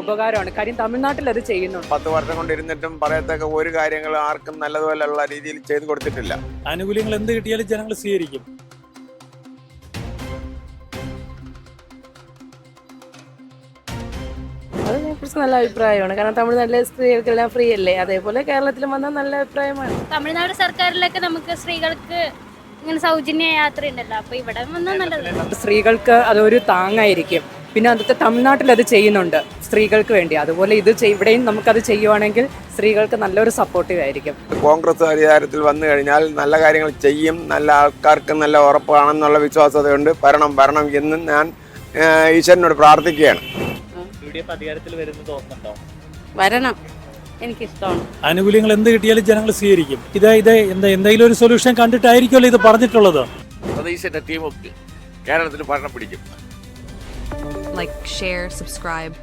ഉപകാരമാണ്. കാര്യം തമിഴ്നാട്ടിൽ അത് ചെയ്യുന്നുണ്ട്. 10 വർഷം കൊണ്ടിരുന്നിട്ടും പറയത്തക്ക ഒരു കാര്യങ്ങൾ ആർക്കും നല്ലതുപോലെയുള്ള രീതിയിൽ ചെയ്തു കൊടുത്തിട്ടില്ല. ആനുകൂല്യങ്ങൾ എന്ത് കിട്ടിയാലും ജനങ്ങൾ സ്വീകരിക്കും. അതിനെക്കുറിച്ച് നല്ല അഭിപ്രായമാണ്. കാരണം തമിഴ്നാട്ടിലെ സ്ത്രീകൾക്കെല്ലാം ഫ്രീ അല്ലേ, അതേപോലെ കേരളത്തിലും വന്നാൽ നല്ല അഭിപ്രായമാണ്. തമിഴ്നാട് സർക്കാരിലൊക്കെ നമുക്ക് സ്ത്രീകൾക്ക് ഇങ്ങനെ സൗജന്യ യാത്ര ഉണ്ടല്ലോ, അപ്പൊ ഇവിടെ വന്നാൽ നല്ലത്. സ്ത്രീകൾക്ക് അതൊരു താങ്ങായിരിക്കും. പിന്നെ അന്നത്തെ തമിഴ്നാട്ടിൽ അത് ചെയ്യുന്നുണ്ട് സ്ത്രീകൾക്ക് വേണ്ടി. അതുപോലെ ഇവിടെയും നമുക്കത് ചെയ്യുവാണെങ്കിൽ സ്ത്രീകൾക്ക് നല്ലൊരു സപ്പോർട്ടീവ് ആയിരിക്കും. കോൺഗ്രസ് അധികാരത്തിൽ വന്നു കഴിഞ്ഞാൽ നല്ല കാര്യങ്ങൾ ചെയ്യും, നല്ല ആൾക്കാർക്ക് നല്ല ഉറപ്പാണെന്നുള്ള വിശ്വാസതയുണ്ട്. ഭരണം എന്നും ഞാൻ ഈശ്വരനോട് പ്രാർത്ഥിക്കുകയാണ്. അധികാരത്തിൽ വരുന്നത് തോന്നുന്നുണ്ടോ? വരണം, എനിക്കിഷ്ടമാണ്. ആനുകൂല്യങ്ങൾ എന്ത് കിട്ടിയാലും ജനങ്ങൾ സ്വീകരിക്കും. എന്തെങ്കിലും ഒരു സൊല്യൂഷൻ കണ്ടിട്ടായിരിക്കുമല്ലോ ഇത് പറഞ്ഞിട്ടുള്ളത്. സതീശന്റെ ടീമൊക്കെ കേരളത്തിൽ ഭരണം പിടിക്കും. Like, share, subscribe.